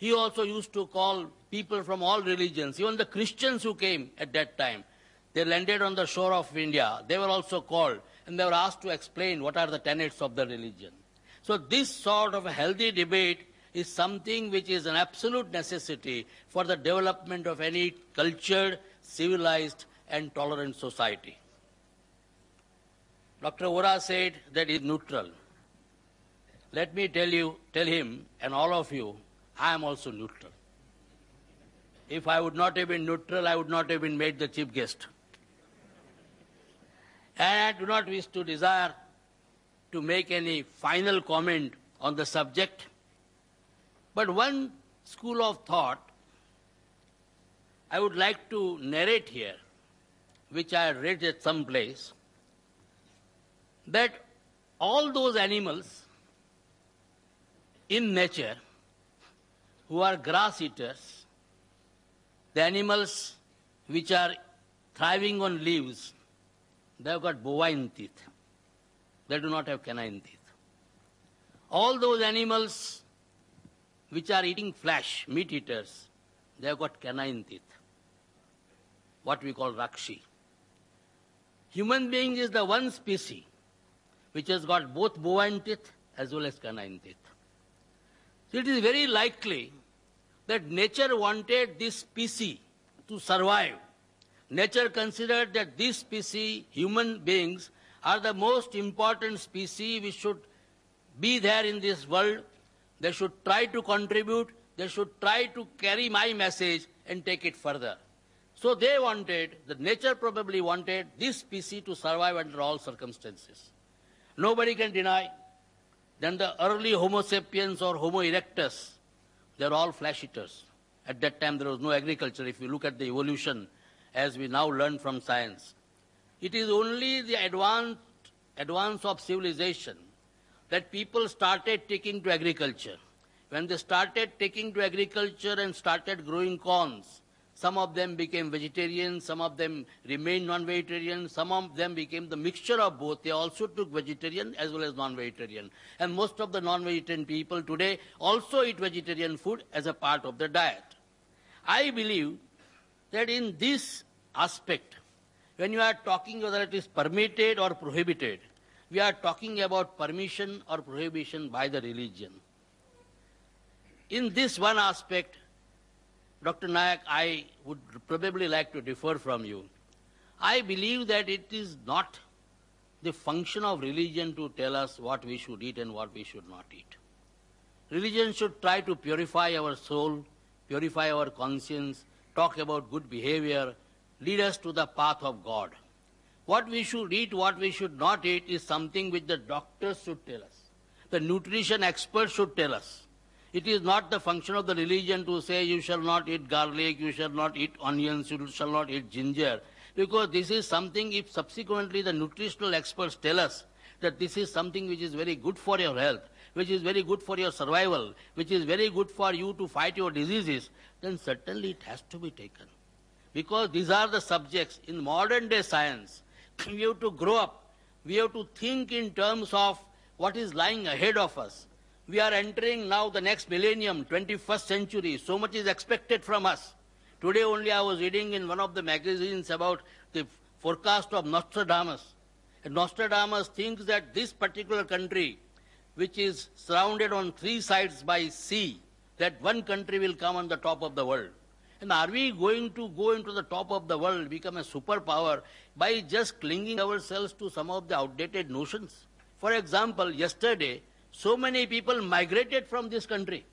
He also used to call people from all religions, even the Christians who came at that time. They landed on the shore of India. They were also called, and they were asked to explain what are the tenets of the religion. So this sort of a healthy debate is something which is an absolute necessity for the development of any cultured, civilized, and tolerant society. Dr. Vora said that he is neutral. Let me tell him, and all of you, I am also neutral. If I would not have been neutral, I would not have been made the chief guest. And I do not wish to desire to make any final comment on the subject. But one school of thought I would like to narrate here, which I read at some place, that all those animals in nature who are grass eaters, the animals which are thriving on leaves, they have got bovine teeth. They do not have canine teeth. All those animals which are eating flesh, meat eaters, they have got canine teeth, what we call rakshi. Human being is the one species which has got both bovine teeth as well as canine teeth. So it is very likely that nature wanted this species to survive. Nature considered that this species, human beings, are the most important species which should be there in this world. They should try to contribute, they should try to carry my message and take it further. So they wanted, the nature probably wanted this species to survive under all circumstances. Nobody can deny that the early Homo sapiens or Homo erectus, they are all flesh eaters. At that time there was no agriculture. If you look at the evolution as we now learn from science, it is only the advance of civilization that people started taking to agriculture. When they started taking to agriculture and started growing corns, some of them became vegetarian, some of them remained non-vegetarian, some of them became the mixture of both. They also took vegetarian as well as non-vegetarian. And most of the non-vegetarian people today also eat vegetarian food as a part of their diet. I believe that in this aspect, when you are talking whether it is permitted or prohibited, we are talking about permission or prohibition by the religion. In this one aspect, Dr. Naik, I would probably like to differ from you. I believe that it is not the function of religion to tell us what we should eat and what we should not eat. Religion should try to purify our soul, purify our conscience, talk about good behavior, lead us to the path of God. What we should eat, what we should not eat is something which the doctors should tell us. The nutrition experts should tell us. It is not the function of the religion to say you shall not eat garlic, you shall not eat onions, you shall not eat ginger. Because this is something, if subsequently the nutritional experts tell us that this is something which is very good for your health, which is very good for your survival, which is very good for you to fight your diseases, then certainly it has to be taken. Because these are the subjects in modern day science. We have to grow up. We have to think in terms of what is lying ahead of us. We are entering now the next millennium, 21st century. So much is expected from us. Today only I was reading in one of the magazines about the forecast of Nostradamus. And Nostradamus thinks that this particular country, which is surrounded on three sides by sea, that one country will come on the top of the world. And are we going to go into the top of the world, become a superpower, by just clinging ourselves to some of the outdated notions? For example, yesterday, so many people migrated from this country.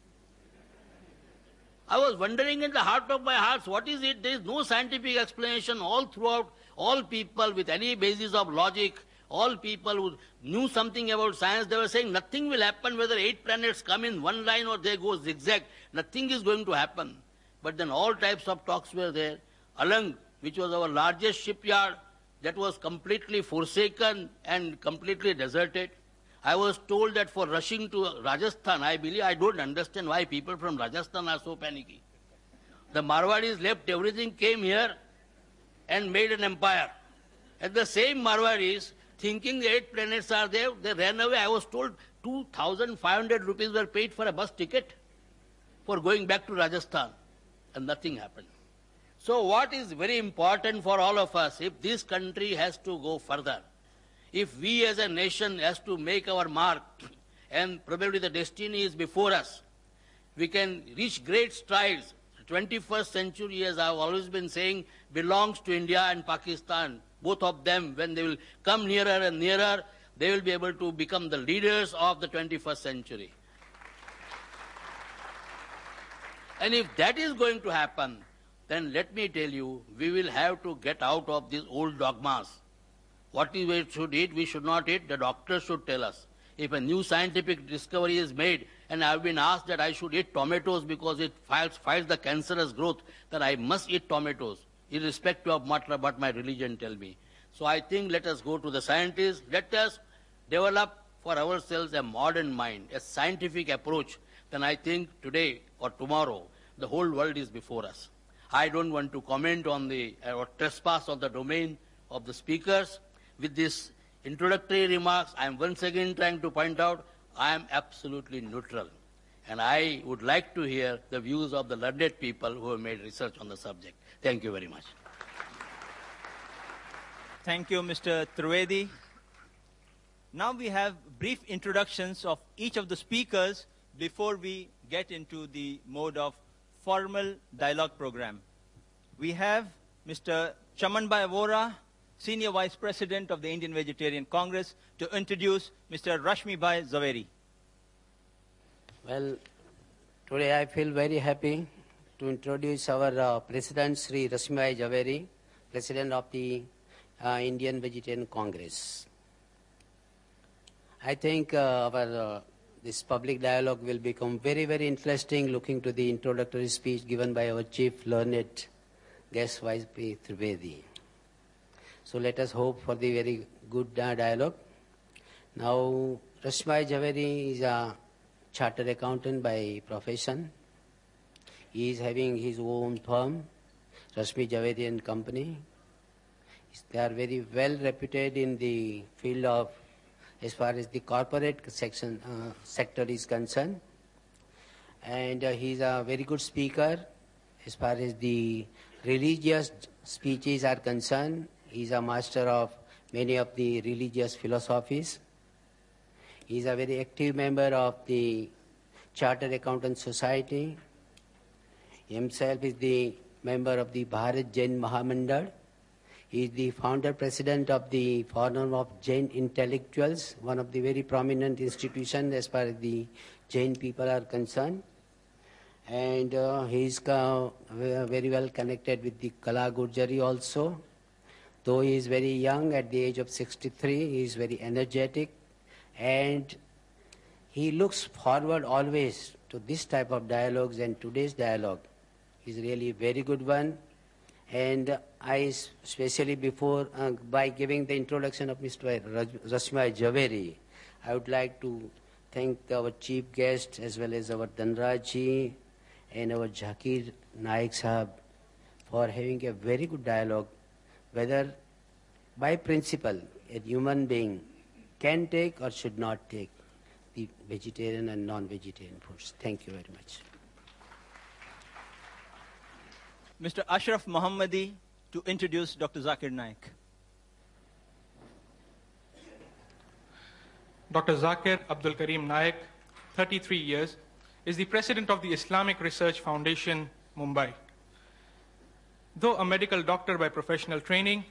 I was wondering in the heart of my hearts, what is it? There is no scientific explanation all throughout. All people with any basis of logic, all people who knew something about science, they were saying nothing will happen whether 8 planets come in one line or they go zigzag. Nothing is going to happen. But then all types of talks were there. Alang, which was our largest shipyard, that was completely forsaken and completely deserted. I was told that for rushing to Rajasthan, I don't understand why people from Rajasthan are so panicky. The Marwadis left everything, came here and made an empire. And the same Marwadis, thinking the 8 planets are there, they ran away. I was told 2,500 rupees were paid for a bus ticket. for going back to Rajasthan, and nothing happened. So what is very important for all of us, if this country has to go further, if we as a nation has to make our mark, and probably the destiny is before us, we can reach great strides. The 21st century, as I've always been saying, belongs to India and Pakistan. Both of them, when they will come nearer and nearer, they will be able to become the leaders of the 21st century. And if that is going to happen, then let me tell you, we will have to get out of these old dogmas. What we should eat, we should not eat, the doctors should tell us. If a new scientific discovery is made, and I have been asked that I should eat tomatoes because it fights the cancerous growth, then I must eat tomatoes, irrespective of what my religion tells me. So I think let us go to the scientists, let us develop for ourselves a modern mind, a scientific approach. Then I think today or tomorrow, the whole world is before us. I don't want to comment on the trespass of the domain of the speakers. With these introductory remarks, I am once again trying to point out I am absolutely neutral. And I would like to hear the views of the learned people who have made research on the subject. Thank you very much. Thank you, Mr. Trivedi. Now we have brief introductions of each of the speakers before we get into the mode of formal dialogue program. We have Mr. Chamanbhai Vora, Senior Vice President of the Indian Vegetarian Congress, to introduce Mr. Rashmibhai Zaveri. Well, today I feel very happy to introduce our President, Sri Rashmibhai Zaveri, President of the Indian Vegetarian Congress. I think this public dialogue will become very, very interesting, looking to the introductory speech given by our Chief Learned Guest Vice P. Trivedi. So let us hope for the very good dialogue. Now, Rashmibhai Zaveri is a chartered accountant by profession. He is having his own firm, Rashmi Zaveri and Company. They are very well reputed in the field of, as far as the corporate sector is concerned. And he is a very good speaker as far as the religious speeches are concerned. He is a master of many of the religious philosophies. He is a very active member of the Chartered Accountant Society. He himself is the member of the Bharat Jain Mahamandal. He is the founder president of the Forum of Jain Intellectuals, one of the very prominent institutions as far as the Jain people are concerned. And he is very well connected with the Kala Gurjari also. Though he is very young, at the age of 63, he is very energetic, and he looks forward always to this type of dialogues, and today's dialogue is really a very good one. And I, especially by giving the introduction of Mr. Rashmibhai Zaveri, I would like to thank our chief guest as well as our Dhanraj and our Zakir Naik Sahab for having a very good dialogue, whether by principle a human being can take or should not take the vegetarian and non-vegetarian foods. Thank you very much. Mr. Ashraf Mohammadi to introduce Dr. Zakir Naik. Dr. Zakir Abdul Karim Naik, 33 years, is the president of the Islamic Research Foundation, Mumbai. Though a medical doctor by professional training,